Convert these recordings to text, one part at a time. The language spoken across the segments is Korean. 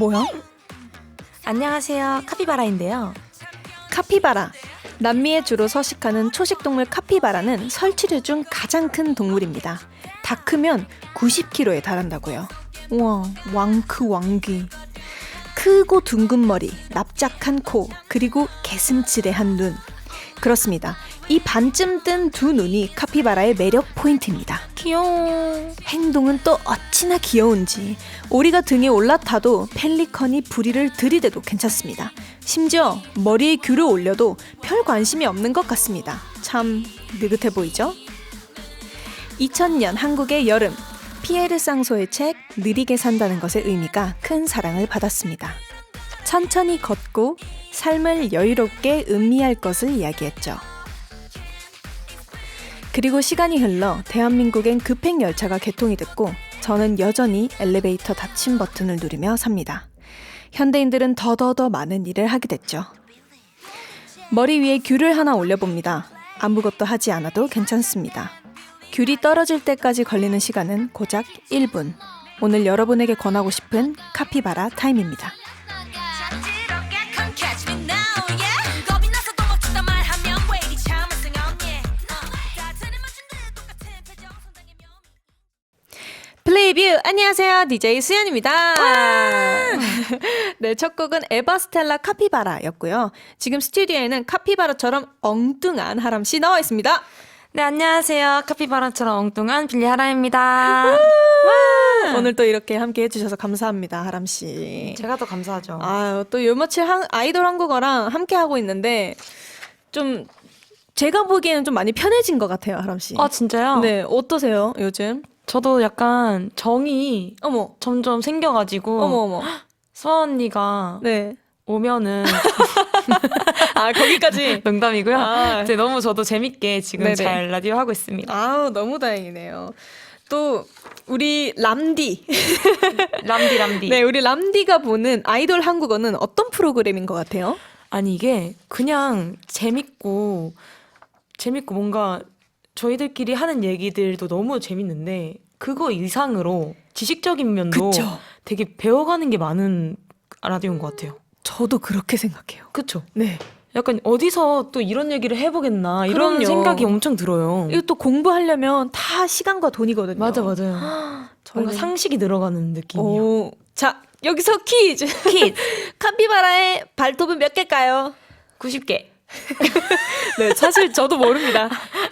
뭐야? 안녕하세요. 카피바라인데요. 카피바라. 남미에 주로 서식하는 초식동물 카피바라는 설치류 중 가장 큰 동물입니다. 다 크면 90kg에 달한다고요. 우와, 왕기. 크고 둥근 머리, 납작한 코, 그리고 개슴츠레한 눈. 그렇습니다. 이 반쯤 뜬 두 눈이 카피바라의 매력 포인트입니다. 귀여워. 행동은 또 어찌나 귀여운지 오리가 등에 올라타도 펠리컨이 부리를 들이대도 괜찮습니다. 심지어 머리에 귤을 올려도 별 관심이 없는 것 같습니다. 참 느긋해 보이죠? 2000년 한국의 여름, 피에르 쌍소의 책 느리게 산다는 것의 의미가 큰 사랑을 받았습니다. 천천히 걷고 삶을 여유롭게 음미할 것을 이야기했죠. 그리고 시간이 흘러 대한민국엔 급행열차가 개통이 됐고 저는 여전히 엘리베이터 닫힘 버튼을 누르며 삽니다. 현대인들은 더더더 많은 일을 하게 됐죠. 머리 위에 귤을 하나 올려봅니다. 아무것도 하지 않아도 괜찮습니다. 귤이 떨어질 때까지 걸리는 시간은 고작 1분. 오늘 여러분에게 권하고 싶은 카피바라 타임입니다. 플레이뷰 안녕하세요. DJ 수연입니다. 네, 첫 곡은 에바스텔라 카피바라였고요. 지금 스튜디오에는 카피바라처럼 엉뚱한 하람씨 나와 있습니다. 네, 안녕하세요. 카피바라처럼 엉뚱한 빌리하라입니다. 오늘 또 이렇게 함께 해주셔서 감사합니다, 하람씨. 제가 더 감사하죠. 아유, 또 요며칠 아이돌 한국어랑 함께 하고 있는데 좀 제가 보기에는 좀 많이 편해진 것 같아요, 하람씨. 아, 진짜요? 네, 어떠세요, 요즘? 저도 약간 정이 어머, 점점 생겨가지고 어머. 수아 언니가 네. 오면은 아, 거기까지? 농담이고요. 아. 이제 너무 저도 재밌게 지금 네네. 잘 라디오 하고 있습니다. 아우, 너무 다행이네요. 또 우리 람디. 람디. 네, 우리 람디가 보는 아이돌 한국어는 어떤 프로그램인 것 같아요? 아니 이게 그냥 재밌고 뭔가 저희들끼리 하는 얘기들도 너무 재밌는데 그거 이상으로 지식적인 면도 그쵸. 되게 배워가는 게 많은 라디오인 것 같아요. 저도 그렇게 생각해요. 그쵸? 네. 약간 어디서 또 이런 얘기를 해보겠나 이런 그럼요. 생각이 엄청 들어요. 이거 또 공부하려면 다 시간과 돈이거든요. 맞아요. 뭔가 저희는- 상식이 들어가는 느낌이에요. 오, 자, 여기서 퀴즈. 카피바라의 발톱은 몇 개일까요? 90개. 네, 사실 저도 모릅니다.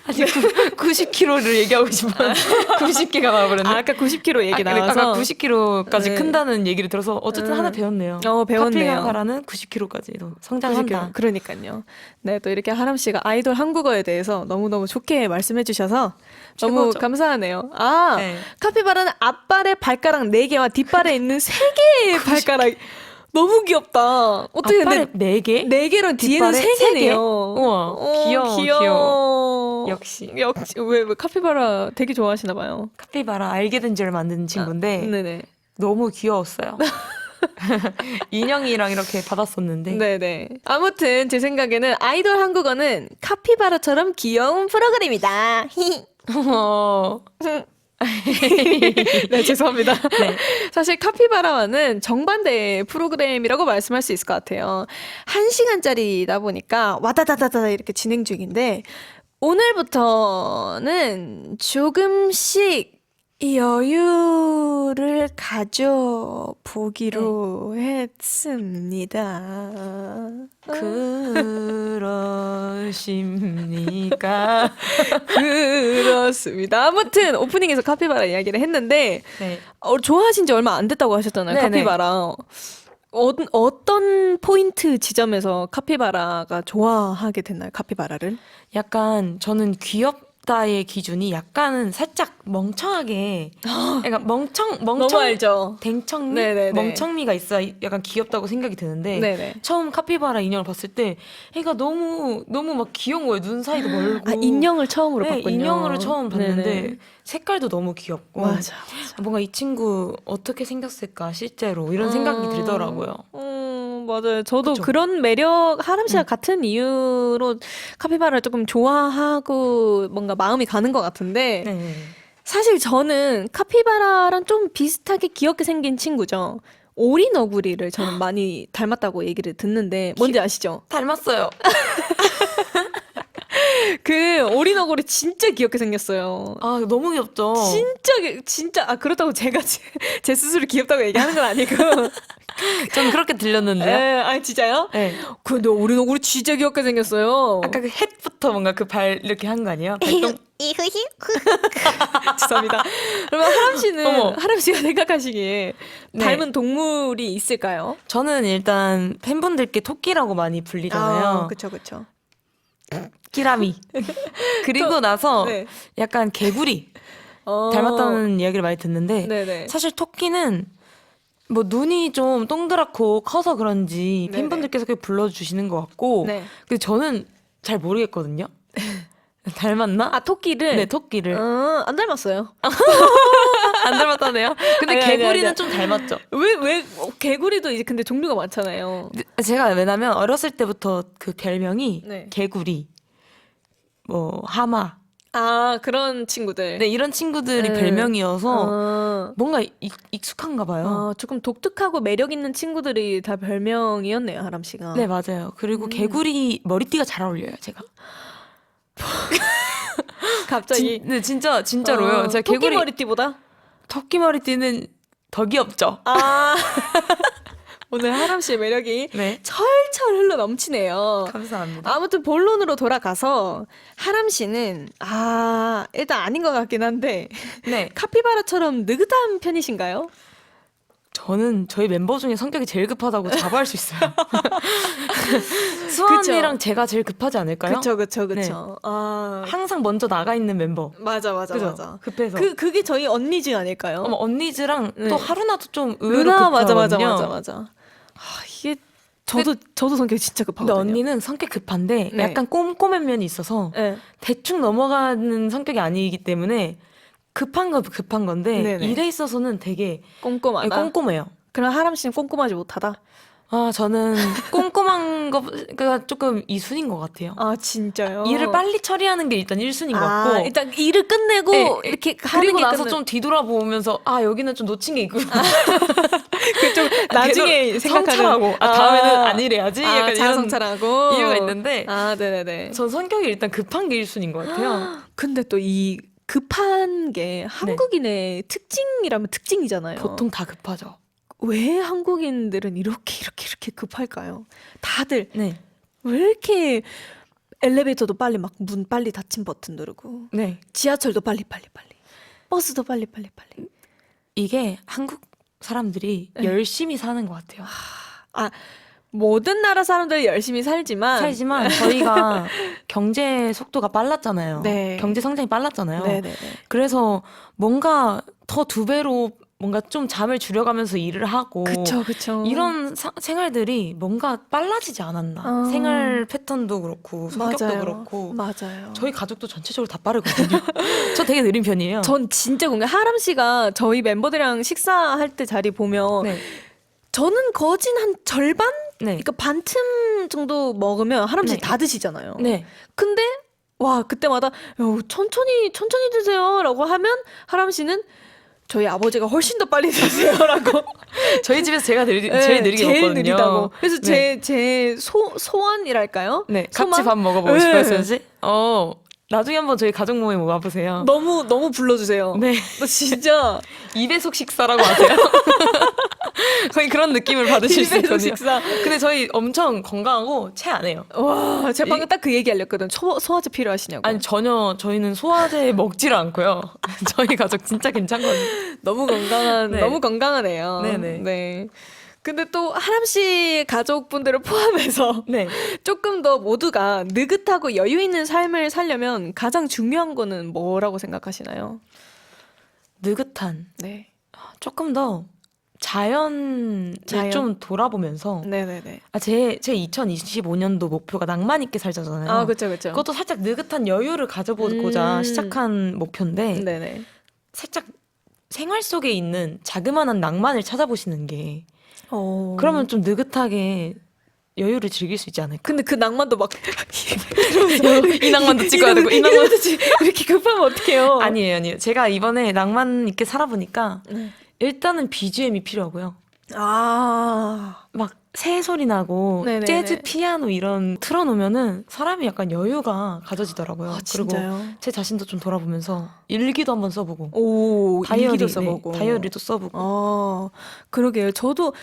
아니 90kg를 얘기하고 싶어요. 90개가 나와버렸네. 아까 90kg 얘기 나와서. 아까 90kg까지 네. 큰다는 얘기를 들어서 어쨌든 하나 배웠네요. 배웠네요. 카피바라는 90kg까지도 성장한다. 그러니까요. 네, 또 이렇게 하람 씨가 아이돌 한국어에 대해서 너무너무 좋게 말씀해 주셔서 너무 최고죠. 감사하네요. 네. 카피바라는 앞발에 발가락 4개와 뒷발에 있는 3개의 발가락. 너무 귀엽다. 어떻게 앞발에 근데 4개? 4개랑 뒤에는 뒷발에 3개네요. 우와, 귀여워. 역시. 왜 카피바라 되게 좋아하시나 봐요. 카피바라 알게 된 지를 만든 친구인데 네네. 너무 귀여웠어요. 인형이랑 이렇게 받았었는데 네네. 아무튼 제 생각에는 아이돌 한국어는 카피바라처럼 귀여운 프로그램이다. 어, 네, 죄송합니다. 네. 사실 카피바라와는 정반대의 프로그램이라고 말씀할 수 있을 것 같아요. 1시간짜리다 보니까 와다다다다 이렇게 진행 중인데 오늘부터는 조금씩 여유를 가져보기로 했습니다. 그러십니까? 그렇습니다. 아무튼 오프닝에서 카피바라 이야기를 했는데 네. 좋아하신 지 얼마 안 됐다고 하셨잖아요. 네네. 카피바라. 어떤 포인트 지점에서 카피바라가 좋아하게 됐나요? 카피바라를? 약간 저는 귀엽다의 기준이 약간은 살짝 멍청하게 약간 너무 알죠? 댕청미? 네네네. 멍청미가 있어야 약간 귀엽다고 생각이 드는데 네네. 처음 카피바라 인형을 봤을 때 애가 너무 막 귀여운 거예요. 눈 사이도 멀고. 아, 인형을 처음으로 네, 봤군요. 인형으로 처음 봤는데 네네. 색깔도 너무 귀엽고 맞아. 뭔가 이 친구 어떻게 생겼을까 실제로 이런 생각이 들더라고요. 맞아요. 저도 그쵸? 그런 매력, 하람 씨와 같은 이유로 카피바라를 조금 좋아하고 뭔가 마음이 가는 것 같은데 네. 사실 저는 카피바라랑 좀 비슷하게 귀엽게 생긴 친구죠. 오리 너구리를 저는 많이 닮았다고 얘기를 듣는데 뭔지 아시죠? 닮았어요. 그 오리 너구리 진짜 귀엽게 생겼어요. 아, 너무 귀엽죠. 진짜 그렇다고 제가 제 스스로 귀엽다고 얘기하는 건 아니고. 저는 그렇게 들렸는데요. 진짜요? 네. 근데 오리 너구리 진짜 귀엽게 생겼어요. 아까 그 햇부터 뭔가 그 발 이렇게 한 거 아니에요? 발동. 죄송합니다. 그러면 어머. 하람 씨가 생각하시기에 네. 닮은 동물이 있을까요? 저는 일단 팬분들께 토끼라고 많이 불리잖아요. 그쵸. 끼라미. 그리고 나서 네. 약간 개구리 어. 닮았다는 이야기를 많이 듣는데 네네. 사실 토끼는 뭐 눈이 좀 동그랗고 커서 그런지 네네. 팬분들께서 그렇게 불러주시는 것 같고 네. 근데 저는 잘 모르겠거든요. 닮았나? 토끼를? 네, 토끼를. 안 닮았어요. 안 닮았다네요. 근데 아니, 개구리는 아니. 좀 닮았죠. 왜 개구리도 이제 근데 종류가 많잖아요. 제가 왜냐면 어렸을 때부터 그 별명이 네. 개구리, 뭐 하마, 그런 친구들. 네 이런 친구들이 네. 별명이어서 뭔가 익숙한가 봐요. 조금 독특하고 매력 있는 친구들이 다 별명이었네요, 하람 씨가. 네 맞아요. 그리고 개구리 머리띠가 잘 어울려요, 제가. 갑자기. 네 진짜로요. 제가 토끼 개구리 머리띠보다? 토끼 머리띠는 더 귀엽죠. 오늘 하람 씨의 매력이 네. 철철 흘러 넘치네요. 감사합니다. 아무튼 본론으로 돌아가서 하람 씨는 일단 아닌 것 같긴 한데 네. 카피바라처럼 느긋한 편이신가요? 저는 저희 멤버 중에 성격이 제일 급하다고 자부할 수 있어요. 수아 언니랑 제가 제일 급하지 않을까요? 그쵸. 네. 항상 먼저 나가 있는 멤버. 맞아. 그죠? 급해서. 그게 저희 언니즈 아닐까요? 어머, 언니즈랑 네. 또 하루나도 좀 의외로 누나 급하거든요. 맞아. 이게 저도 성격이 진짜 근데 급하거든요. 언니는 성격 급한데 네. 약간 꼼꼼한 면이 있어서 네. 대충 넘어가는 성격이 아니기 때문에 급한 건 급한 건데 네네. 일에 있어서는 되게 꼼꼼하다. 꼼꼼해요. 그럼 하람 씨는 꼼꼼하지 못하다? 저는 꼼꼼한 거가 조금 2순위인 것 같아요. 진짜요? 일을 빨리 처리하는 게 일단 1순위인 것 같고 일단 일을 끝내고 네, 이렇게 하는 그리고 게 나서 좀 뒤돌아보면서 여기는 좀 놓친 게 있구나. 좀 나중에 생각하는 성찰하고 다음에는 안 이래야지. 약간 자아 이런 성찰하고 이유가 있는데 네네네. 전 성격이 일단 급한 게 1순위인 것 같아요. 근데 또 이 급한 게 한국인의 특징이라면 특징이잖아요. 보통 다 급하죠. 왜 한국인들은 이렇게 급할까요? 다들 네. 왜 이렇게 엘리베이터도 빨리 막 문 빨리 닫힌 버튼 누르고 네. 지하철도 빨리 버스도 빨리 이게 한국 사람들이 열심히 사는 것 같아요. 모든 나라 사람들이 열심히 살지만 저희가 경제 속도가 빨랐잖아요. 네. 경제 성장이 빨랐잖아요. 네네네. 그래서 뭔가 더 2배로 뭔가 좀 잠을 줄여가면서 일을 하고 그쵸. 이런 생활들이 뭔가 빨라지지 않았나. 생활 패턴도 그렇고 성격도 맞아요. 그렇고 맞아요. 저희 가족도 전체적으로 다 빠르거든요. 저 되게 느린 편이에요. 전 진짜 공감. 하람 씨가 저희 멤버들이랑 식사할 때 자리 보면 네. 저는 거진 한 절반? 네. 그러니까 반틈 정도 먹으면 하람 씨 네. 다 드시잖아요. 네. 근데 그때마다 천천히 드세요라고 하면 하람 씨는 저희 아버지가 훨씬 더 빨리 드세요라고. 저희 집에서 제가 제일 느리게 먹거든요. 느리다고. 그래서 네. 제 소원이랄까요? 네, 소망? 같이 밥 먹어보고 네. 싶어요, 수연 씨. 나중에 한번 저희 가족 모임 와보세요. 너무 불러주세요. 네, 너 진짜 2배속 식사라고 하세요. 거의 그런 느낌을 받으실 수 2배속 있거든요. 식사. 근데 저희 엄청 건강하고 채 안 해요. 와, 제가 방금 딱 그 얘기 하려거든. 소화제 필요하시냐고. 아니 전혀 저희는 소화제 먹지를 않고요. 저희 가족 진짜 괜찮거든요. 너무 건강하네요. 네네. 네. 근데 또 하람 씨 가족분들을 포함해서 네. 조금 더 모두가 느긋하고 여유 있는 삶을 살려면 가장 중요한 거는 뭐라고 생각하시나요? 느긋한. 네. 조금 더 자연을 자연. 좀 돌아보면서 네네네. 제 2025년도 목표가 낭만 있게 살자잖아요. 그쵸. 그것도 살짝 느긋한 여유를 가져보고자 시작한 목표인데 네네. 살짝 생활 속에 있는 자그마한 낭만을 찾아보시는 게 그러면 좀 느긋하게 여유를 즐길 수 있지 않을까? 근데 그 낭만도 막 이 낭만도 찍어야 되고 이 낭만도 이렇게 급하면 어떡해요? 아니에요. 제가 이번에 낭만 있게 살아보니까 일단은 BGM이 필요하고요. 아, 막 새 소리 나고 네네네. 재즈 피아노 이런 틀어놓으면은 사람이 약간 여유가 가져지더라고요. 그리고 진짜요? 제 자신도 좀 돌아보면서 일기도 한번 써보고 오, 일기도 써보고. 다이어리도 써보고. 그러게요. 저도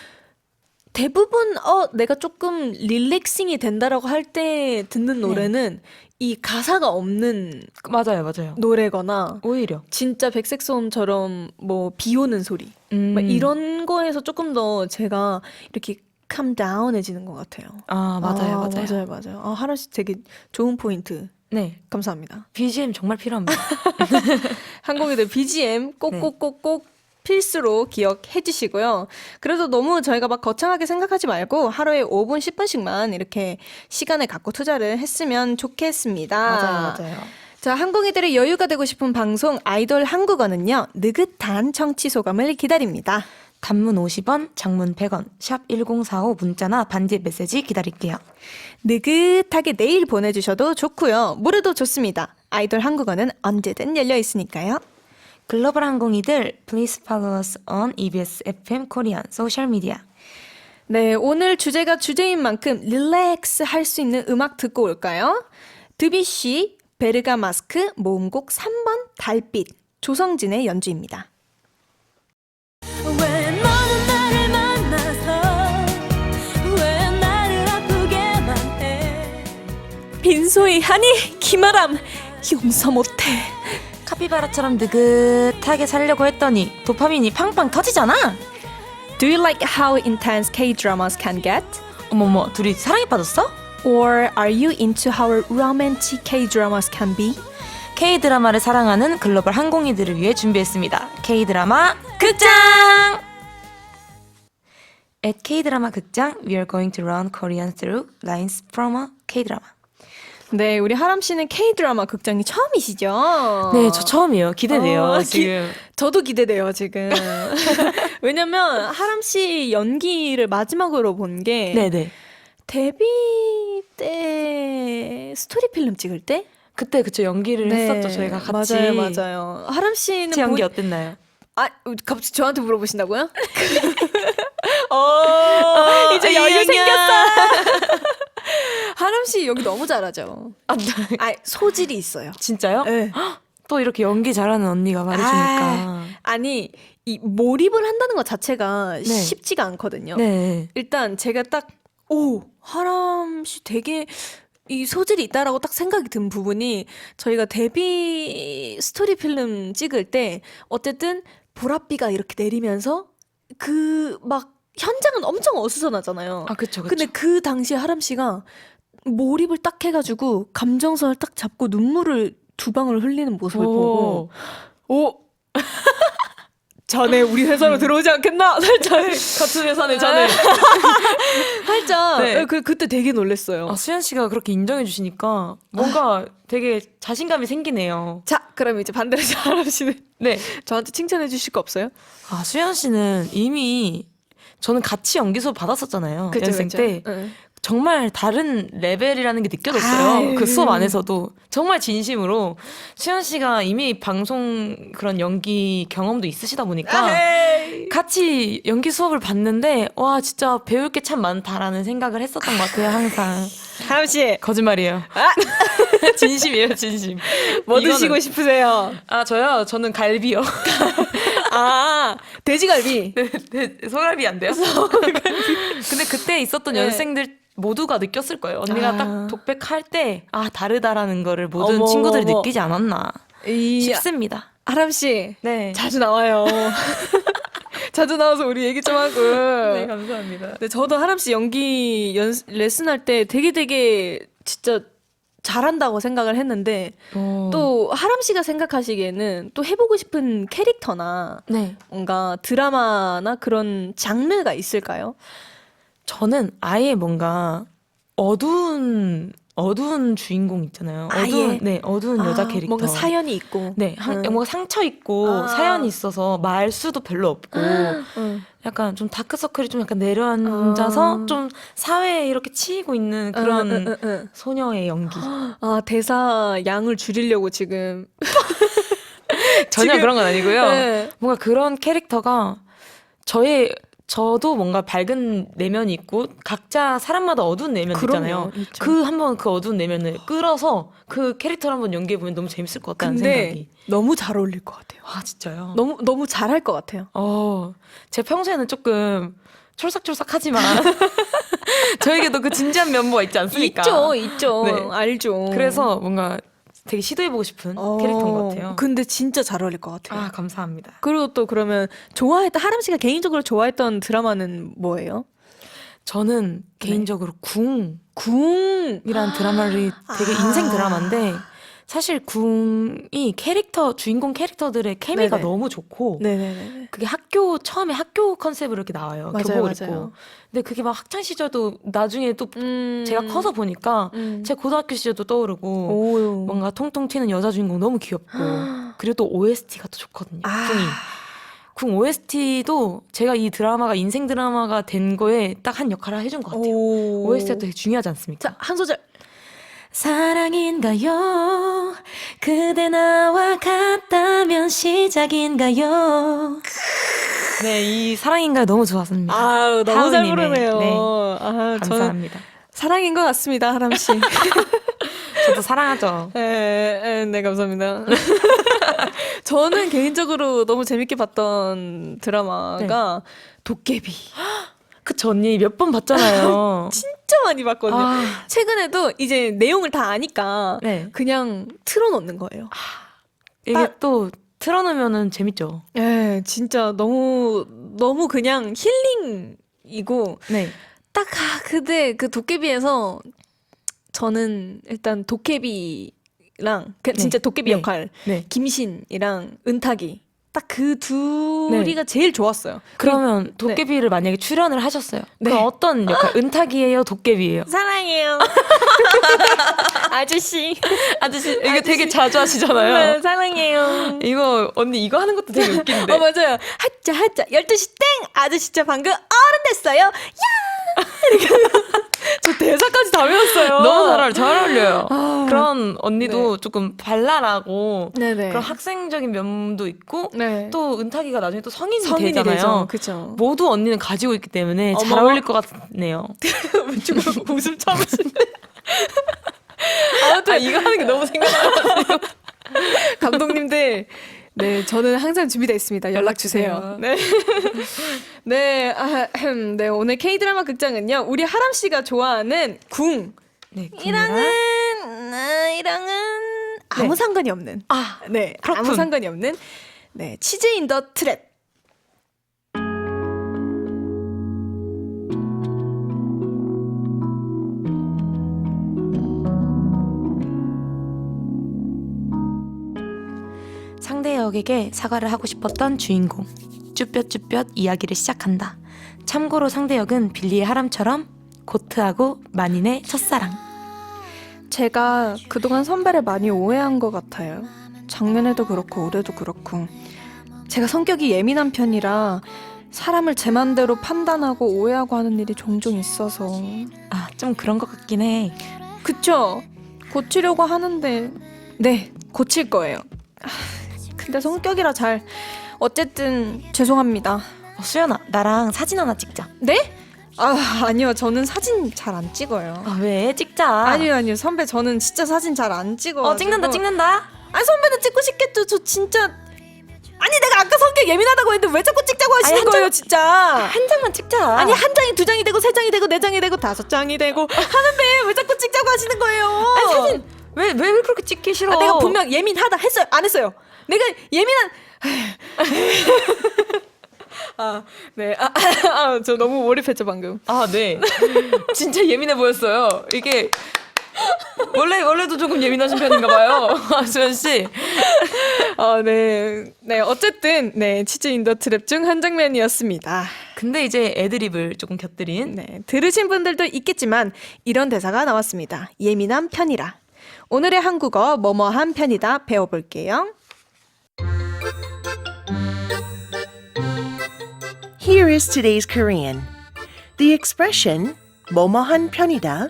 대부분 내가 조금 릴렉싱이 된다라고 할 때 듣는 노래는 이 가사가 없는 맞아요. 노래거나 오히려 진짜 백색 소음처럼 뭐 비 오는 소리 막 이런 거에서 조금 더 제가 이렇게 calm down해지는 것 같아요. 맞아요. 맞아요. 하루 씨 되게 좋은 포인트. 네, 감사합니다. BGM 정말 필요합니다. 한국인들 BGM 꼭꼭꼭꼭 필수로 기억해 주시고요. 그래도 너무 저희가 막 거창하게 생각하지 말고 하루에 5분, 10분씩만 이렇게 시간을 갖고 투자를 했으면 좋겠습니다. 맞아요. 자, 한국인들의 여유가 되고 싶은 방송 아이돌 한국어는요. 느긋한 청취 소감을 기다립니다. 단문 50원, 장문 100원, 샵 1045 문자나 반지 메시지 기다릴게요. 느긋하게 내일 보내주셔도 좋고요. 모레도 좋습니다. 아이돌 한국어는 언제든 열려 있으니까요. 글로벌 항공이들, please follow us on EBS FM Korean 소셜 미디어. 네, 오늘 주제가 주제인 만큼 릴렉스 할 수 있는 음악 듣고 올까요? 드뷔시, 베르가마스크, 모음곡 3번 달빛, 조성진의 연주입니다. 왜 너는 나를 만나서 왜 나를 아프게만 해 빈소의 한이 기마람 용서 못해. 카피바라처럼 느긋하게 살려고 했더니 도파민이 팡팡 터지잖아. Do you like how intense K-dramas can get? 어머머, 둘이 사랑에 빠졌어? Or are you into how romantic K-dramas can be? K-드라마를 사랑하는 글로벌 항공이들을 위해 준비했습니다. K-드라마 극장! At K-드라마 극장, we are going to run Korean through lines from a K-드라마. 네, 우리 하람 씨는 K-드라마 극장이 처음이시죠? 네, 저 처음이에요. 기대돼요, 기- 지금. 저도 기대돼요, 지금. 왜냐면 하람 씨 연기를 마지막으로 본 게 네네. 데뷔 때 스토리 필름 찍을 때? 그때 그쵸, 연기를 네, 했었죠, 저희가 같이. 맞아요. 하람 씨는 제 연기 어땠나요? 갑자기 저한테 물어보신다고요? 이제 이 여유 연기야. 생겼어. 하람 씨 여기 너무 잘하죠. 소질이 있어요. 진짜요? 네. 또 이렇게 연기 잘하는 언니가 말해주니까. 아니 이 몰입을 한다는 것 자체가 네. 쉽지가 않거든요. 네. 일단 제가 딱 하람 씨 되게 이 소질이 있다라고 딱 생각이 든 부분이 저희가 데뷔 스토리 필름 찍을 때 어쨌든 보랏비가 이렇게 내리면서 그 막 현장은 엄청 어수선하잖아요. 그쵸. 근데 그 당시에 하람 씨가 몰입을 딱 해가지고 감정선을 딱 잡고 눈물을 두 방울 흘리는 모습을 보고 자네 우리 회사로 들어오지 않겠나? 살짝 같은 회사네, 자네. 살짝 네. 그때 되게 놀랐어요. 수연 씨가 그렇게 인정해 주시니까 뭔가 되게 자신감이 생기네요. 자, 그럼 이제 반대로 하람 씨는 네. 저한테 칭찬해 주실 거 없어요? 수연 씨는 이미 저는 같이 연기 수업 받았었잖아요. 연습생 때. 응. 정말 다른 레벨이라는 게 느껴졌어요. 아유. 그 수업 안에서도. 정말 진심으로. 수연 씨가 이미 방송 그런 연기 경험도 있으시다 보니까 같이 연기 수업을 받는데 와 진짜 배울 게 참 많다라는 생각을 했었던 것 같아요. 항상. 하람 씨, 거짓말이에요. 진심이에요, 진심. 뭐 이거는- 드시고 싶으세요? 저요? 저는 갈비요. 돼지갈비. 소갈비 안 돼요? 근데 그때 있었던 네. 연습생들 모두가 느꼈을 거예요. 언니가 딱 독백할 때, 다르다라는 거를 모든 어머, 친구들이 어머. 느끼지 않았나 싶습니다. 하람 씨, 네. 자주 나와요. 자주 나와서 우리 얘기 좀 하고. 네, 감사합니다. 네, 저도 하람 씨 연기 레슨할 때 되게 진짜 잘한다고 생각을 했는데 또 하람 씨가 생각하시기에는 또 해보고 싶은 캐릭터나 네. 뭔가 드라마나 그런 장르가 있을까요? 저는 아예 뭔가 어두운 주인공 있잖아요. 아예? 어두운 여자 캐릭터. 뭔가 사연이 있고. 네, 뭔가 상처 있고 사연이 있어서 말 수도 별로 없고 약간 좀 다크서클이 좀 약간 내려앉아서 좀 사회에 이렇게 치이고 있는 그런 소녀의 연기. 대사 양을 줄이려고 지금. 전혀 지금- 그런 건 아니고요. 네. 뭔가 그런 캐릭터가 저의 저도 뭔가 밝은 내면이 있고 각자 사람마다 어두운 내면 있잖아요. 있죠. 그 한번 그 어두운 내면을 끌어서 그 캐릭터를 한번 연기해 보면 너무 재밌을 것 같다는 근데 생각이. 너무 잘 어울릴 것 같아요. 아 진짜요? 너무 잘할 것 같아요. 제 평소에는 조금 촐싹촐싹하지만 저에게도 그 진지한 면모가 있지 않습니까? 있죠. 네. 알죠. 그래서 뭔가 되게 시도해보고 싶은 캐릭터인 것 같아요. 근데 진짜 잘 어울릴 것 같아요. 아 감사합니다. 그리고 또 그러면 하람 씨가 개인적으로 좋아했던 드라마는 뭐예요? 저는 개인적으로 궁이라는 궁. 드라마를 되게 인생 드라마인데 사실 궁이 주인공 캐릭터들의 케미가 네네. 너무 좋고 네네네. 그게 처음에 학교 컨셉으로 이렇게 나와요. 맞아요, 교복을 맞아요. 입고. 근데 그게 막 학창 시절도 나중에 또 제가 커서 보니까 음. 제 고등학교 시절도 떠오르고 오. 뭔가 통통 튀는 여자 주인공 너무 귀엽고 그리고 또 OST가 또 좋거든요. 궁이. 궁 OST도 제가 이 드라마가 인생 드라마가 된 거에 딱 한 역할을 해준 것 같아요. OST가 되게 중요하지 않습니까? 자, 한 소절. 사랑인가요? 그대 나와 같다면 시작인가요? 네, 이 사랑인가요 너무 좋았습니다. 아우, 너무 잘 하은이네. 부르네요. 네. 저는 감사합니다. 사랑인 것 같습니다, 하람 씨. 저도 사랑하죠. 네, 감사합니다. 저는 개인적으로 너무 재밌게 봤던 드라마가 도깨비. 그쵸, 언니 몇 번 봤잖아요. 진짜 많이 봤거든요. 최근에도 이제 내용을 다 아니까 네. 그냥 틀어놓는 거예요. 이게 또 틀어놓으면은 재밌죠. 네, 진짜 너무 그냥 힐링이고 네. 딱 근데 그 도깨비에서 저는 일단 도깨비랑 진짜 도깨비 네. 역할 네. 김신이랑 은탁이 딱 그 둘이가 제일 좋았어요. 그러면 도깨비를 만약에 출연을 하셨어요. 네. 그럼 어떤 역할? 은탁이에요? 도깨비예요? 사랑해요. 아저씨. 이거 되게 자주 하시잖아요. 네, 사랑해요. 언니 이거 하는 것도 되게 웃긴데. 맞아요. 하짜 12시 땡 아저씨 저 방금 어른 됐어요. 야! 이렇게 저 대사까지 다 외웠어요. 너무 잘 어울려요. 그런 네. 언니도 조금 발랄하고 네네. 그런 학생적인 면도 있고 네. 또 은탁이가 나중에 또 성인이 되죠. 되잖아요. 그쵸. 모두 언니는 가지고 있기 때문에 잘 어머. 어울릴 것 같네요. 지금 웃음 참으시네. 아무튼 이거 하는 게 너무 생각나요. 감독님들, 네, 저는 항상 준비되어 있습니다. 연락 주세요. 네. 네, 오늘 K-드라마 극장은요, 우리 하람 씨가 좋아하는 궁. 네, 이랑은 아무 네. 상관이 없는. 네, 아무 그렇군. 상관이 없는. 네, 치즈 인 더 트랩. 상대 역에게 사과를 하고 싶었던 주인공. 쭈뼛쭈뼛 이야기를 시작한다. 참고로 상대 역은 빌리의 하람처럼 고트하고 만인의 첫사랑. 제가 그동안 선배를 많이 오해한 것 같아요. 작년에도 그렇고 올해도 그렇고 제가 성격이 예민한 편이라 사람을 제 맘대로 판단하고 오해하고 하는 일이 종종 있어서. 좀 그런 것 같긴 해. 그쵸? 고치려고 하는데 네, 고칠 거예요. 근데 성격이라 어쨌든 죄송합니다. 수연아, 나랑 사진 하나 찍자. 네? 아니요, 저는 사진 잘 안 찍어요. 왜? 찍자. 아니요, 선배, 저는 진짜 사진 잘 안 찍어요. 찍는다. 선배는 찍고 싶겠죠. 저 진짜. 아니, 내가 아까 성격 예민하다고 했는데 왜 자꾸 찍자고 하시는 거예요, 진짜. 한 장만 찍자. 아니, 한 장이 2장이 되고 3장이 되고 4장이 되고 5장이 되고 하는데 왜 자꾸 찍자고 하시는 거예요? 사진 왜 그렇게 찍기 싫어? 내가 분명 예민하다 했어요. 안 했어요. 내가 예민한. 네. 저 너무 몰입했죠 방금. 네. 진짜 예민해 보였어요. 이게 원래도 조금 예민하신 편인가 봐요. 수연 씨. 네. 어쨌든 네, 치즈 인 더 트랩 중 한 장면이었습니다. 근데 이제 애드립을 조금 곁들인. 네, 들으신 분들도 있겠지만 이런 대사가 나왔습니다. 예민한 편이라. 오늘의 한국어 뭐뭐한 편이다 배워볼게요. Here is today's Korean. The expression 뭐뭐한 편이다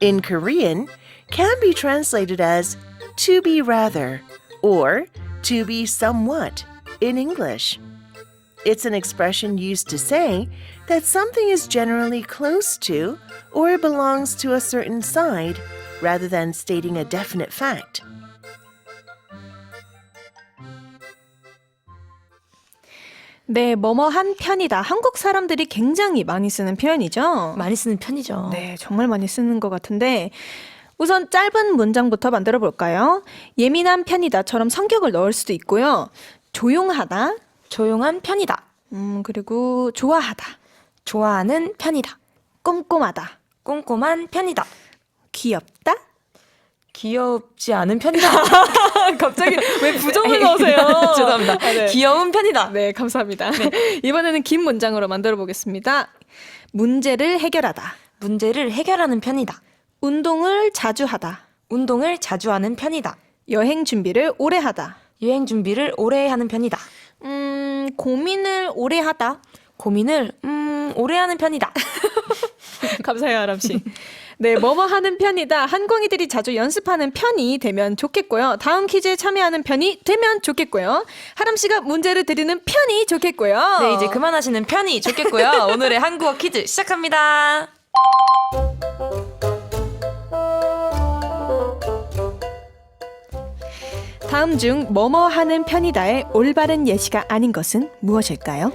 in Korean can be translated as to be rather or to be somewhat in English. It's an expression used to say that something is generally close to or belongs to a certain side rather than stating a definite fact. 네, 뭐뭐한 편이다. 한국 사람들이 굉장히 많이 쓰는 표현이죠. 많이 쓰는 편이죠. 네, 정말 많이 쓰는 것 같은데 우선 짧은 문장부터 만들어 볼까요? 예민한 편이다처럼 성격을 넣을 수도 있고요. 조용하다. 조용한 편이다. 그리고 좋아하다. 좋아하는 편이다. 꼼꼼하다. 꼼꼼한 편이다. 귀엽다. 귀엽지 않은 편이다. 갑자기 왜 부정을 넣으세요? 죄송합니다. 네. 귀여운 편이다. 네, 감사합니다. 이번에는 긴 문장으로 만들어 보겠습니다. 문제를 해결하다. 문제를 해결하는 편이다. 운동을 자주 하다. 운동을 자주 하는 편이다. 여행 준비를 오래 하다. 여행 준비를 오래 하는 편이다. 고민을 오래 하다. 고민을 오래 하는 편이다. 감사해요, 아람 씨. 네, 뭐뭐 하는 편이다. 한국인들이 자주 연습하는 편이 되면 좋겠고요. 다음 퀴즈에 참여하는 편이 되면 좋겠고요. 하람 씨가 문제를 드리는 편이 좋겠고요. 네, 이제 그만하시는 편이 좋겠고요. 오늘의 한국어 퀴즈 시작합니다. 다음 중 뭐뭐 하는 편이다의 올바른 예시가 아닌 것은 무엇일까요?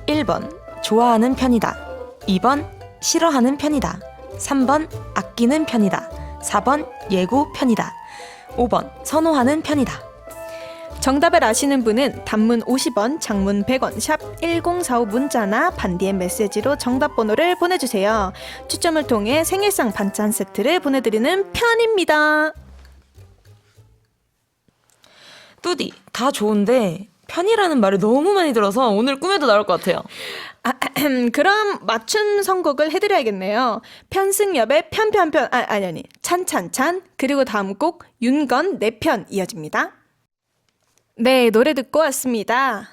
1번 좋아하는 편이다. 2번 싫어하는 편이다. 3번 아끼는 편이다. 4번 예고 편이다. 5번 선호하는 편이다. 정답을 아시는 분은 단문 50원, 장문 100원, 샵 1045 문자나 반디의 메시지로 정답 번호를 보내주세요. 추첨을 통해 생일상 반찬 세트를 보내드리는 편입니다. 뚜디 다 좋은데 편이라는 말을 너무 많이 들어서 오늘 꿈에도 나올 것 같아요. 그럼 맞춤 선곡을 해드려야겠네요. 편승엽의 편편편 아니 찬찬찬 그리고 다음 곡 윤건 내 편 이어집니다. 네, 노래 듣고 왔습니다.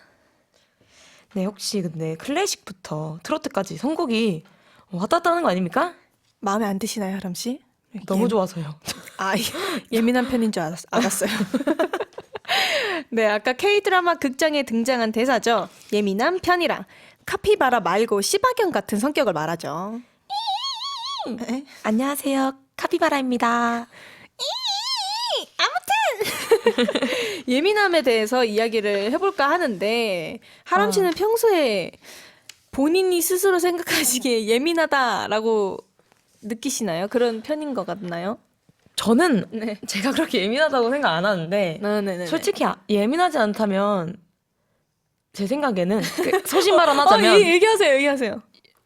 네, 혹시 근데 클래식부터 트로트까지 선곡이 왔다 갔다 하는 거 아닙니까? 마음에 안 드시나요, 하람 씨? 너무 좋아서요. 예민한 편인 줄 알았어요. 네, 아까 K-드라마 극장에 등장한 대사죠. 예민한 편이랑 카피바라 말고 시바견 같은 성격을 말하죠. 안녕하세요. 카피바라입니다. 예민함에 대해서 이야기를 해볼까 하는데 하람 씨는 평소에 본인이 스스로 생각하시기에 예민하다라고 느끼시나요? 그런 편인 것 같나요? 저는 네. 제가 그렇게 예민하다고 생각 안 하는데 네네네. 솔직히 예민하지 않다면 제 생각에는 소신 발언하자면 얘기하세요.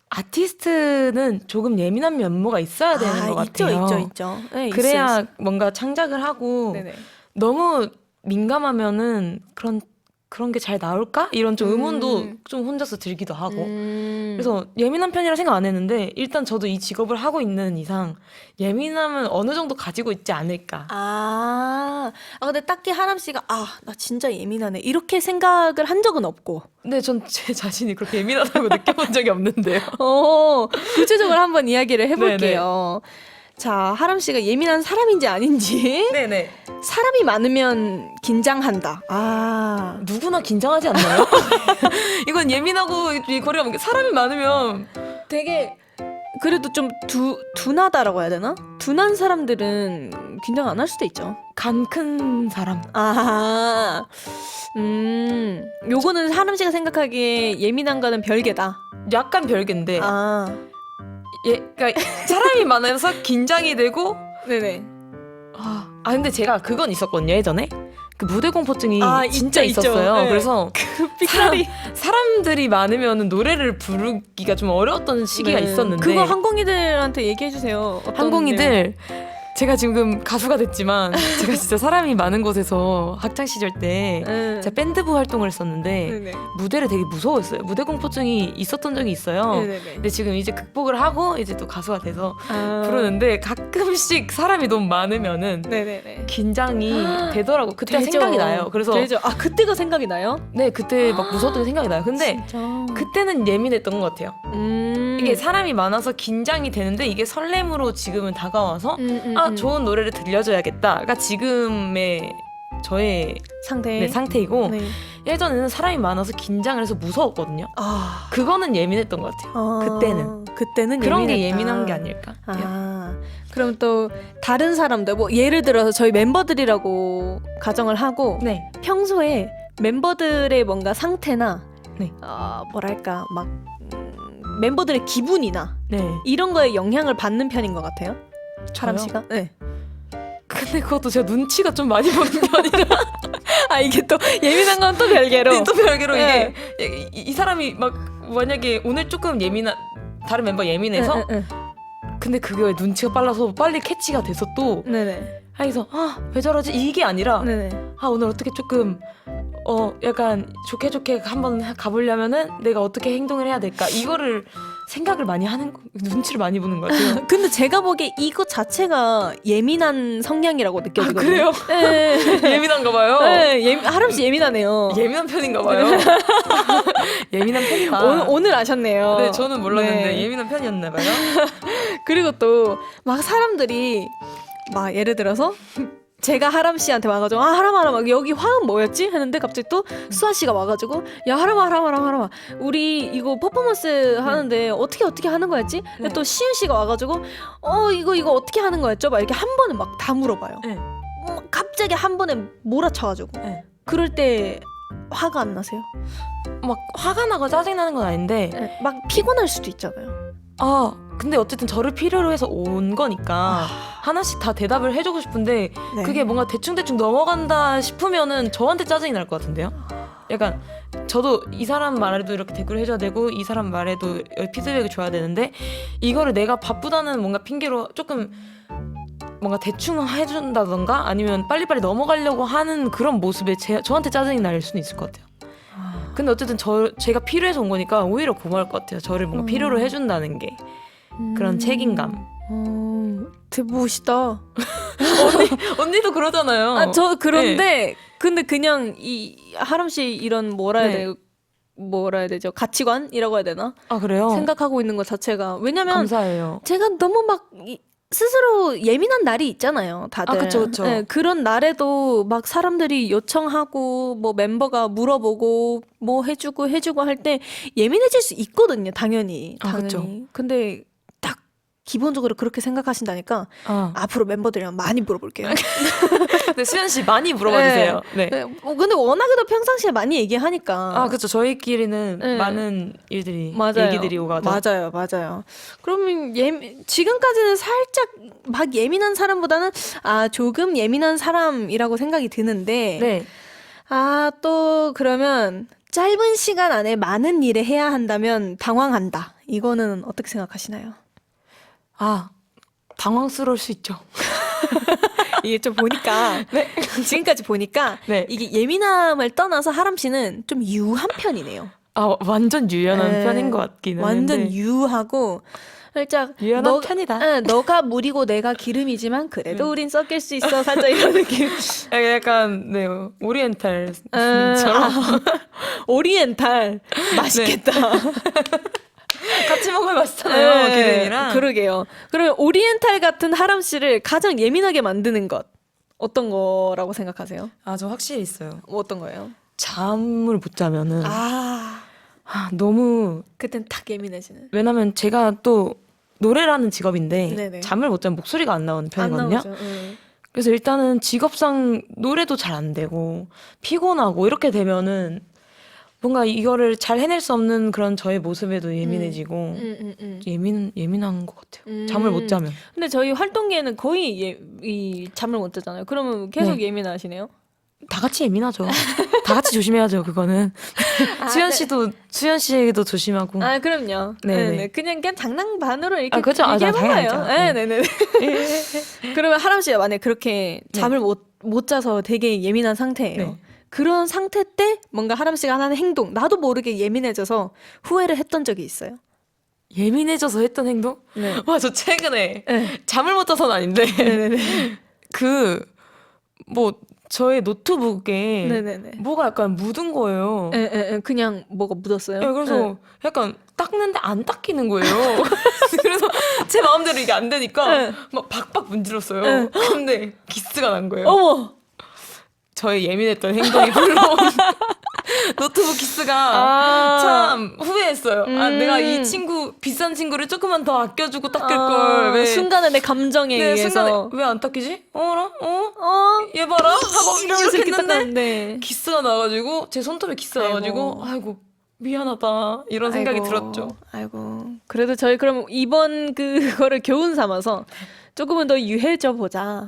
아티스트는 조금 예민한 면모가 있어야 되는 것 같아요. 있죠. 네, 그래야 있어요. 뭔가 창작을 하고 네네. 너무 민감하면은 그런 게 잘 나올까? 이런 좀 의문도 좀 혼자서 들기도 하고. 그래서 예민한 편이라 생각 안 했는데 일단 저도 이 직업을 하고 있는 이상 예민함은 어느 정도 가지고 있지 않을까. 근데 딱히 하람 씨가 나 진짜 예민하네 이렇게 생각을 한 적은 없고. 근데 전 제 자신이 그렇게 예민하다고 느껴본 적이 없는데요. 구체적으로 한번 이야기를 해볼게요. 자, 하람 씨가 예민한 사람인지 아닌지. 네네. 사람이 많으면 긴장한다. 누구나 긴장하지 않나요? 이건 예민하고 이 거리가 먼 게 사람이 많으면 되게 그래도 좀 둔하다라고 해야 되나? 둔한 사람들은 긴장 안 할 수도 있죠. 간 큰 사람. 요거는 하람 씨가 생각하기에 예민한가는 별개다. 약간 별개인데. 그러니까 사람이 많아서 긴장이 되고. 네네. 근데 제가 그건 있었거든요, 예전에. 그 무대 공포증이 진짜 있죠. 있었어요. 네. 그래서 삑사리. 사람들이 많으면 노래를 부르기가 좀 어려웠던 시기가 있었는데. 그거 항공이들한테 얘기해 주세요. 항공이들 제가 지금 가수가 됐지만 제가 진짜 사람이 많은 곳에서 학창 시절 때 제가 밴드부 활동을 했었는데 네네. 무대를 되게 무서워했어요. 무대 공포증이 있었던 적이 있어요. 네네네. 근데 지금 이제 극복을 하고 이제 또 가수가 돼서 부르는데 가끔씩 사람이 너무 많으면은 네네네. 긴장이 되더라고. 그때 되죠. 생각이 나요. 그래서 되죠. 그때가 생각이 나요? 네, 그때 막 무서웠던 게 생각이 나요. 근데 진짜. 그때는 예민했던 것 같아요. 이게 사람이 많아서 긴장이 되는데 이게 설렘으로 지금은 다가와서 좋은 노래를 들려줘야겠다가 지금의 저의 상태. 네, 상태이고 네. 예전에는 사람이 많아서 긴장을 해서 무서웠거든요. 아. 그거는 예민했던 것 같아요. 그때는 그런 그런 예민했다. 게 예민한 게 아닐까. 아, 그럼 또 다른 사람들 뭐 예를 들어서 저희 멤버들이라고 가정을 하고 네. 평소에 멤버들의 뭔가 상태나 네. 뭐랄까 막 멤버들의 기분이나 네. 이런 거에 영향을 받는 편인 것 같아요. 저요? 하람 씨가? 네. 근데 그것도 제가 눈치가 좀 많이 보는 편이라 아 이게 또 예민한 건 또 별개로. 또 별개로 네. 이게 이 사람이 막 만약에 오늘 조금 예민한 다른 멤버 예민해서 근데 그게 눈치가 빨라서 빨리 캐치가 돼서 또 네네. 그래서 왜 저러지 이게 아니라 네네. 오늘 어떻게 조금 약간 좋게 한번 가보려면은 내가 어떻게 행동을 해야 될까 이거를 생각을 많이 하는 눈치를 많이 보는 것 같아요. 근데 제가 보기에 이거 자체가 예민한 성향이라고 느껴지거든요. 그래요? 네. 예민한가 봐요. 네, 하람 씨 예민하네요. 예민한 편인가 봐요. 예민한 편이다. 오늘 아셨네요. 네, 저는 몰랐는데 네. 예민한 편이었나 봐요. 그리고 또 막 사람들이 막 예를 들어서 제가 하람 씨한테 와가지고 하람아 여기 화음 뭐였지? 했는데 갑자기 또 수아 씨가 와가지고 야 하람아 우리 이거 퍼포먼스 하는데 어떻게 하는 거였지? 근데 네. 또 시은 씨가 와가지고 이거 어떻게 하는 거였죠? 막 이렇게 한 번에 막 다 물어봐요. 네. 갑자기 한 번에 몰아쳐가지고 네. 그럴 때 화가 안 나세요? 막 화가 나고 짜증나는 건 아닌데 네, 막 피곤할 수도 있잖아요. 근데 어쨌든 저를 필요로 해서 온 거니까 하나씩 다 대답을 해주고 싶은데 네. 그게 뭔가 대충 넘어간다 싶으면은 저한테 짜증이 날 것 같은데요? 약간 저도 이 사람 말에도 이렇게 댓글을 해줘야 되고 이 사람 말에도 피드백을 줘야 되는데 이거를 내가 바쁘다는 뭔가 핑계로 조금 뭔가 대충 해준다던가 아니면 빨리빨리 넘어가려고 하는 그런 모습에 저한테 짜증이 날 수는 있을 것 같아요. 근데 어쨌든 제가 필요해서 온 거니까 오히려 고마울 것 같아요. 저를 뭔가 필요로 해준다는 게 그런 책임감. 되게 멋있다. 언니도 그러잖아요. 저 그런데 근데 그냥 이 하람 씨 이런 뭐라 해야 되죠? 가치관이라고 해야 되나? 그래요? 생각하고 있는 것 자체가 왜냐면 감사해요. 제가 너무 막 스스로 예민한 날이 있잖아요, 다들. 그쵸. 네, 그런 날에도 막 사람들이 요청하고 뭐 멤버가 물어보고 뭐 해주고 할 때 예민해질 수 있거든요, 당연히. 그쵸. 근데 딱 기본적으로 그렇게 생각하신다니까 앞으로 멤버들이랑 많이 물어볼게요. 근데 수연 씨 많이 물어봐 주세요. 네. 네, 근데 워낙에도 평상시에 많이 얘기하니까. 그렇죠. 저희끼리는 네. 많은 일들이 맞아요. 얘기들이 오가죠. 맞아요. 그러면 지금까지는 살짝 막 예민한 사람보다는 조금 예민한 사람이라고 생각이 드는데 네. 또 그러면 짧은 시간 안에 많은 일을 해야 한다면 당황한다. 이거는 어떻게 생각하시나요? 당황스러울 수 있죠. 이게 좀 보니까 지금까지 보니까 네. 이게 예민함을 떠나서 하람 씨는 좀 유한 편이네요. 완전 유연한 네. 편인 것 같기는 완전 한데. 유하고 살짝 유연한 편이다. 너가 물이고 내가 기름이지만 그래도 우린 섞일 수 있어. 살짝 이런 느낌. 약간 네 오리엔탈처럼 오리엔탈 맛있겠다. 같이 먹으면 맛있잖아요. 기름이랑. 그러게요. 그러면 오리엔탈 같은 하람 씨를 가장 예민하게 만드는 것 어떤 거라고 생각하세요? 저 확실히 있어요. 어떤 거예요? 잠을 못 자면은 너무 그땐 탁 예민해지는. 왜냐면 제가 또 노래라는 직업인데 네네. 잠을 못 자면 목소리가 안 나오는 편이거든요. 안 나오죠. 그래서 일단은 직업상 노래도 잘 안 되고 피곤하고 이렇게 되면은 뭔가 이거를 잘 해낼 수 없는 그런 저의 모습에도 예민해지고 예민한 것 같아요. 잠을 못 자면. 근데 저희 활동기에는 거의 이 잠을 못 자잖아요. 그러면 계속 네. 예민하시네요? 다 같이 예민하죠. 다 같이 조심해야죠. 그거는. 수연 씨도 조심하고. 그럼요. 네네. 네네. 그냥 장난 반으로 이렇게 그렇죠. 얘기해본 당연히 거예요. 알죠. 네네네. 그러면 하람 씨가 만약에 그렇게 네. 잠을 못 자서 되게 예민한 상태예요. 네. 그런 상태 때 뭔가 하람 씨가 하는 행동, 나도 모르게 예민해져서 후회를 했던 적이 있어요. 예민해져서 했던 행동? 네. 저 최근에 네. 잠을 못 자서는 아닌데 네네네. 저의 노트북에 네네네. 뭐가 약간 묻은 거예요. 그냥 뭐가 묻었어요. 그래서 약간 닦는데 안 닦이는 거예요. 그래서 제 마음대로 이게 안 되니까 막 박박 문질렀어요. 근데 기스가 난 거예요. 어머. 저의 예민했던 행동이 불러온 노트북 키스가 참 후회했어요. 내가 이 친구 비싼 친구를 조금만 더 아껴주고 닦을 걸. 왜 순간의 내 감정에 의해서 순간에 왜 안 닦이지? 어라? 얘 봐라. 하고 이렇게 했는데 네. 키스가 나가지고 제 손톱에 키스가 나가지고 아이고 미안하다 이런 생각이 들었죠. 아이고. 그래도 저희 그럼 이번 그거를 교훈 삼아서 조금은 더 유해져 보자.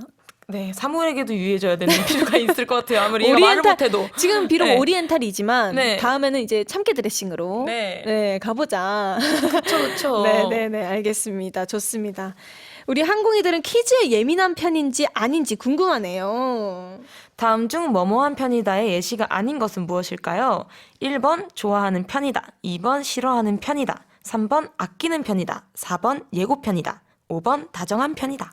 네, 사물에게도 유해져야 되는 필요가 있을 것 같아요. 아무리 얘가 말을 못해도. 지금 비록 네. 오리엔탈이지만 네. 다음에는 이제 참깨 드레싱으로 네. 가보자. 그렇죠. 네네네 알겠습니다. 좋습니다. 우리 항공이들은 퀴즈에 예민한 편인지 아닌지 궁금하네요. 다음 중 뭐뭐한 편이다의 예시가 아닌 것은 무엇일까요? 1번 좋아하는 편이다. 2번 싫어하는 편이다. 3번 아끼는 편이다. 4번 예고편이다. 5번 다정한 편이다.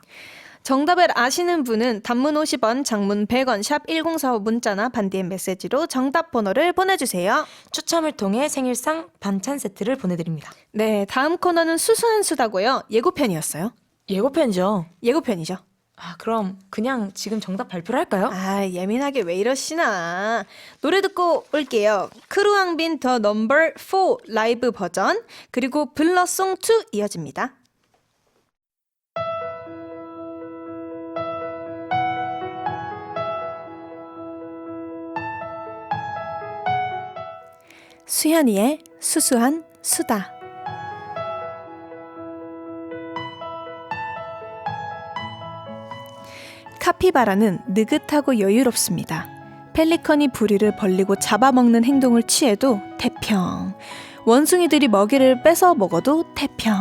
정답을 아시는 분은 단문 50원, 장문 100원, 샵 1045 문자나 반디의 메시지로 정답 번호를 보내주세요. 추첨을 통해 생일상 반찬 세트를 보내드립니다. 네, 다음 코너는 수수한 수다고요. 예고편이었어요. 예고편이죠. 예고편이죠. 그럼 그냥 지금 정답 발표를 할까요? 예민하게 왜 이러시나. 노래 듣고 올게요. 크루앙빈 더 넘버 4 라이브 버전 그리고 블러송 2 이어집니다. 수현이의 수수한 수다. 카피바라는 느긋하고 여유롭습니다. 펠리컨이 부리를 벌리고 잡아먹는 행동을 취해도 태평. 원숭이들이 먹이를 뺏어 먹어도 태평.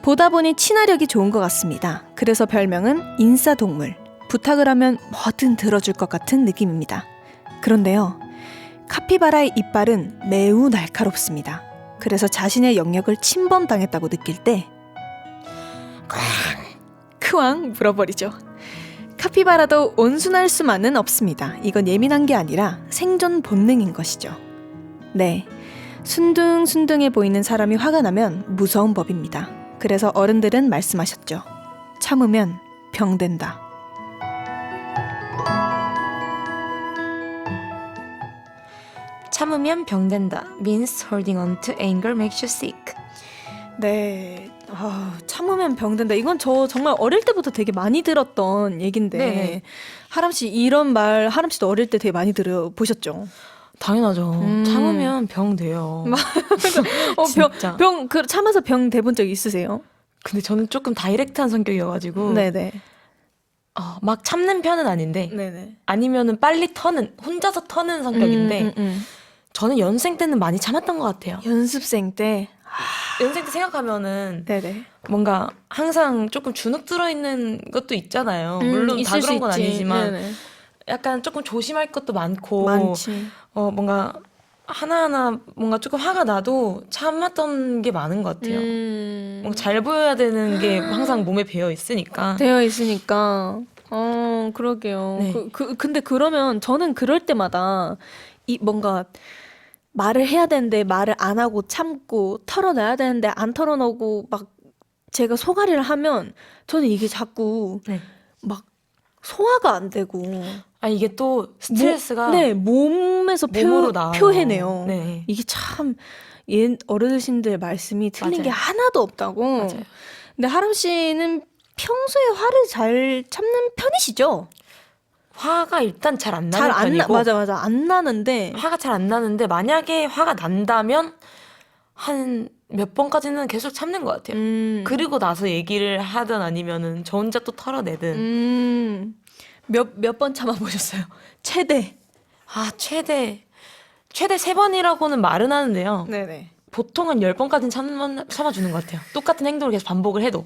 보다 보니 친화력이 좋은 것 같습니다. 그래서 별명은 인싸동물. 부탁을 하면 뭐든 들어줄 것 같은 느낌입니다. 그런데요. 카피바라의 이빨은 매우 날카롭습니다. 그래서 자신의 영역을 침범당했다고 느낄 때 크왕 물어버리죠. 카피바라도 온순할 수만은 없습니다. 이건 예민한 게 아니라 생존 본능인 것이죠. 네, 순둥순둥해 보이는 사람이 화가 나면 무서운 법입니다. 그래서 어른들은 말씀하셨죠. 참으면 병된다. 참으면 병된다. means holding on to anger makes you sick. 네, 참으면 병된다. 이건 저 정말 어릴 때부터 되게 많이 들었던 얘긴데 네. 하람 씨 이런 말 하람 씨도 어릴 때 되게 많이 들어보셨죠? 당연하죠. 참으면 병 돼요. 진짜. 참아서 병 대본 적 있으세요? 근데 저는 조금 다이렉트한 성격이어가지고 네네. 막 참는 편은 아닌데 네네. 아니면은 빨리 혼자서 터는 성격인데 저는 연생 때는 많이 참았던 것 같아요. 연습생 때. 연생 때 생각하면은 네네. 뭔가 항상 조금 주눅 들어있는 것도 있잖아요. 물론 다 있을 수 그런 건 있지. 아니지만 네네. 약간 조금 조심할 것도 많고 많지. 뭔가 하나하나 뭔가 조금 화가 나도 참았던 게 많은 것 같아요. 뭔가 잘 보여야 되는 게 항상 몸에 배어 있으니까. 되어 있으니까. 그러게요. 네. 근데 그러면 저는 그럴 때마다 뭔가 말을 해야 되는데 말을 안 하고 참고 털어놔야 되는데 안 털어놓고 막 제가 소가리를 하면 저는 이게 자꾸 네. 막 소화가 안 되고 이게 또 스트레스가 몸에서 몸으로 나와요. 표해내요. 네. 이게 참 어르신들 말씀이 틀린 맞아요. 게 하나도 없다고. 맞아요. 근데 하람 씨는 평소에 화를 잘 참는 편이시죠? 화가 일단 잘 안 나는 편이고 맞아 안 나는데 화가 잘 안 나는데 만약에 화가 난다면 한 몇 번까지는 계속 참는 것 같아요. 그리고 나서 얘기를 하든 아니면은 저 혼자 또 털어내든 몇 번 참아보셨어요? 최대. 최대 3번이라고는 말은 하는데요. 네네. 보통 한 10번까지는 참아주는 것 같아요. 똑같은 행동을 계속 반복을 해도.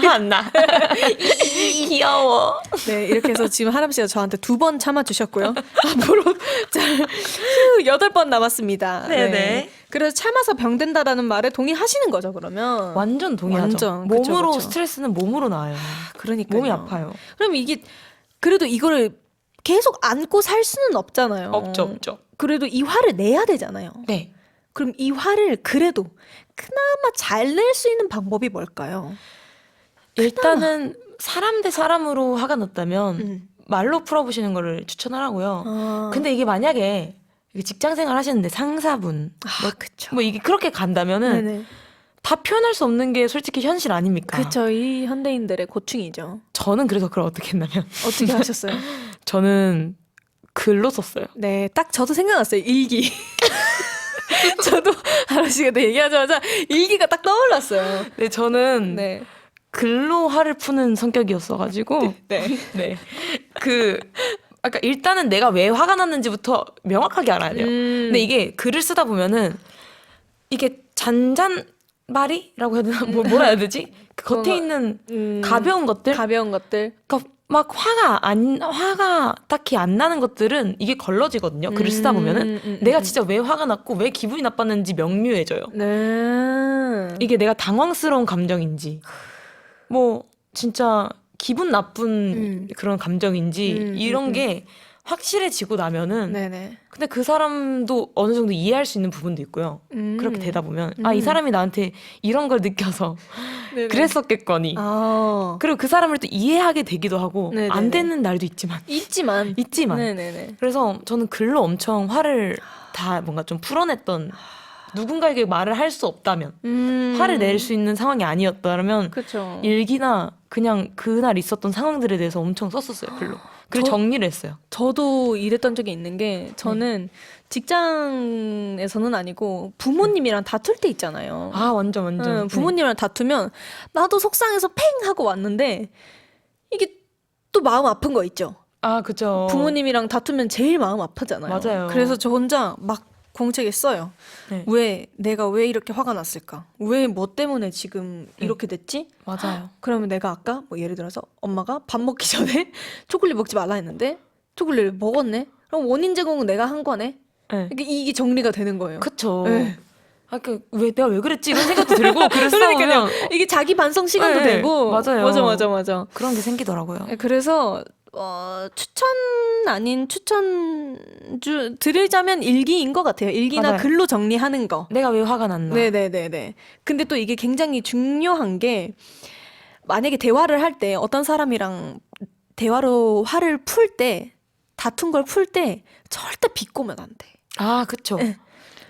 안 나. 귀여워. 네, 이렇게 해서 지금 하람 씨가 저한테 2번 참아주셨고요. 앞으로 8번 남았습니다. 네네. 그래서 참아서 병된다라는 말에 동의하시는 거죠, 그러면? 완전 동의하죠. 완전. 그쵸, 몸으로 그쵸. 스트레스는 몸으로 나와요. 그러니까요. 몸이 아파요. 그럼 이게 그래도 이거를 계속 안고 살 수는 없잖아요. 없죠. 그래도 이 화를 내야 되잖아요. 네. 그럼 이 화를 그래도 그나마 잘 낼 수 있는 방법이 뭘까요? 일단은 사람 대 사람으로 화가 났다면 말로 풀어보시는 거를 추천하라고요. 아. 근데 이게 만약에 이게 직장생활 하시는데 상사분 그쵸. 뭐 이게 그렇게 간다면은 네네. 다 표현할 수 없는 게 솔직히 현실 아닙니까? 그쵸. 이 현대인들의 고충이죠. 저는 그래서 그걸 어떻게 했냐면 어떻게 하셨어요? 저는 글로 썼어요. 네, 딱 저도 생각났어요. 일기. 저도 하루 씨가 얘기하자마자 일기가 딱 떠올랐어요. 네, 저는 네. 글로 화를 푸는 성격이었어가지고 네. 네. 아까 일단은 내가 왜 화가 났는지부터 명확하게 알아야 돼요. 근데 이게 글을 쓰다 보면은 이게 잔잔바리라고 해야 되나? 뭐라 해야 되지? 그 겉에 있는 가벼운 것들? 가벼운 것들. 그러니까 막 화가 딱히 안 나는 것들은 이게 걸러지거든요. 글을 쓰다 보면은 내가 진짜 왜 화가 났고 왜 기분이 나빴는지 명료해져요. 네. 이게 내가 당황스러운 감정인지 뭐 진짜 기분 나쁜 그런 감정인지 이런 게 확실해지고 나면은 네네. 근데 그 사람도 어느 정도 이해할 수 있는 부분도 있고요. 그렇게 되다 보면 아, 이 사람이 나한테 이런 걸 느껴서 네네. 그랬었겠거니. 아. 그리고 그 사람을 또 이해하게 되기도 하고 네네네. 안 되는 날도 있지만 있지만. 네네네. 그래서 저는 글로 엄청 화를 다 뭔가 좀 풀어냈던 누군가에게 말을 할 수 없다면 화를 낼 수 있는 상황이 아니었다면 그쵸. 일기나 그냥 그날 있었던 상황들에 대해서 엄청 썼었어요. 글로. 그리고 정리를 했어요. 저도 이랬던 적이 있는 게 저는 직장에서는 아니고 부모님이랑 다툴 때 있잖아요. 아, 완전. 응, 부모님이랑 다투면 나도 속상해서 팽 하고 왔는데 이게 또 마음 아픈 거 있죠. 아, 그죠. 부모님이랑 다투면 제일 마음 아프잖아요. 맞아요. 그래서 저 혼자 막 공책에 써요. 네. 내가 왜 이렇게 화가 났을까? 왜 뭐 때문에 지금 이렇게 됐지? 맞아요. 그러면 내가 아까 뭐 예를 들어서 엄마가 밥 먹기 전에 초콜릿 먹지 말라 했는데 초콜릿을 먹었네? 그럼 원인 제공은 내가 한 거네? 네. 이게 정리가 되는 거예요. 그쵸. 네. 아, 내가 왜 그랬지? 이런 생각도 들고 그래서 그러니까요. 이게 자기 반성 시간도 네, 되고. 맞아요. 맞아. 그런 게 생기더라고요. 네, 그래서 추천 아닌 드리자면 일기인 것 같아요. 일기나 맞아요. 글로 정리하는 거. 내가 왜 화가 났나? 네네네네. 근데 또 이게 굉장히 중요한 게 만약에 대화를 할 때 어떤 사람이랑 대화로 화를 풀 때 다툰 걸 풀 때 절대 비꼬면 안 돼. 아, 그쵸. 네.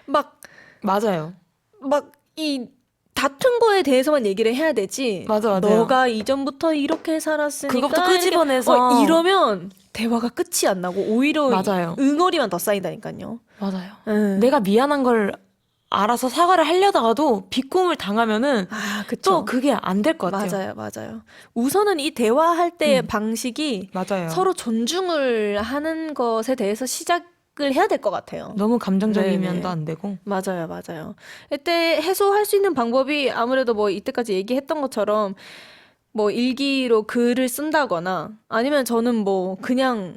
막 맞아요. 이 다툰 거에 대해서만 얘기를 해야 되지. 맞아요. 너가 이전부터 이렇게 살았으니까 그것부터 끄집어내서 이러면 대화가 끝이 안 나고 오히려 맞아요. 응어리만 더 쌓인다니까요. 맞아요. 응. 내가 미안한 걸 알아서 사과를 하려다가도 비꿈을 당하면은 그쵸. 또 그게 안 될 것 같아요. 맞아요. 우선은 이 대화할 때의 방식이 맞아요. 서로 존중을 하는 것에 대해서 시작을 해야 될 것 같아요. 너무 감정적이면도 네네. 안 되고. 맞아요. 이때 해소할 수 있는 방법이 아무래도 뭐 이때까지 얘기했던 것처럼 뭐 일기로 글을 쓴다거나 아니면 저는 뭐 그냥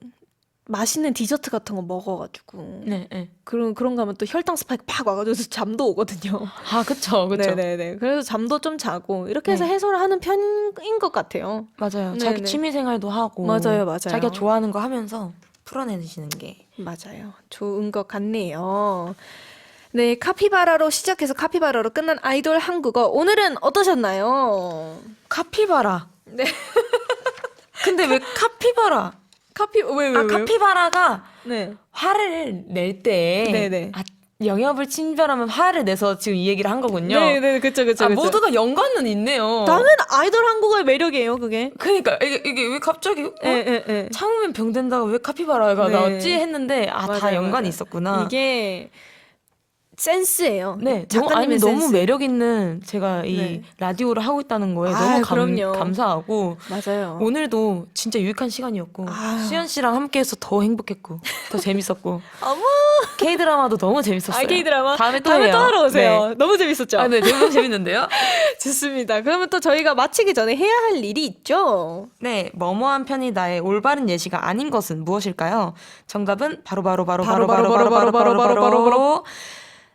맛있는 디저트 같은 거 먹어가지고 네. 그런 거 하면 또 혈당 스파이크 팍 와가지고 잠도 오거든요. 아, 그쵸. 네네네. 그래서 잠도 좀 자고 이렇게 해서 네. 해소를 하는 편인 것 같아요. 맞아요. 네네. 자기 취미 생활도 하고. 맞아요. 자기가 좋아하는 거 하면서 풀어내시는 게. 맞아요. 좋은 것 같네요. 네, 카피바라로 시작해서 카피바라로 끝난 아이돌 한국어. 오늘은 어떠셨나요? 카피바라. 네. 근데 왜 카피바라? 왜? 카피바라가 네. 화를 낼 때 네네. 영역을 침범하면 화를 내서 지금 이 얘기를 한 거군요. 네, 그쵸. 모두가 연관은 있네요. 당연 아이돌 한국어의 매력이에요, 그게. 그러니까 이게 왜 갑자기 예. 참으면 병된다가 왜 카피바라가 네. 나왔지 했는데 다 맞아요, 연관이 맞아요. 있었구나. 이게 센스예요. 네, 작가님의 너무 센스. 매력 있는 제가 이 네. 라디오를 하고 있다는 거에 아유, 너무 그럼요. 감사하고 맞아요. 오늘도 진짜 유익한 시간이었고 아유. 수연 씨랑 함께해서 더 행복했고 더 재밌었고 어머. K 드라마도 너무 재밌었어요. K-드라마? 다음에 또 해요. 하러 오세요. 네. 너무 재밌었죠? 네, 너무 재밌는데요. 좋습니다. 그러면 또 저희가 마치기 전에 해야 할 일이 있죠? 네, 뭐뭐한 편이 나의 올바른 예시가 아닌 것은 무엇일까요? 정답은 바로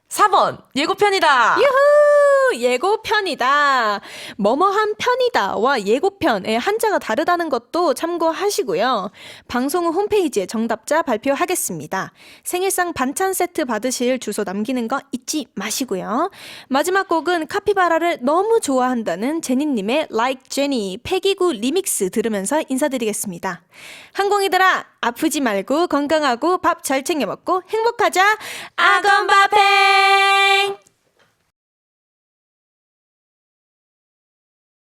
4번 예고편이다. 유후! 예고편이다. 뭐뭐한 편이다와 예고편의 한자가 다르다는 것도 참고하시고요. 방송 후 홈페이지에 정답자 발표하겠습니다. 생일상 반찬 세트 받으실 주소 남기는 거 잊지 마시고요. 마지막 곡은 카피바라를 너무 좋아한다는 제니님의 Like Jenny 패기구 리믹스 들으면서 인사드리겠습니다. 항공이들아, 아프지 말고 건강하고 밥 잘 챙겨 먹고 행복하자. 아건바팽!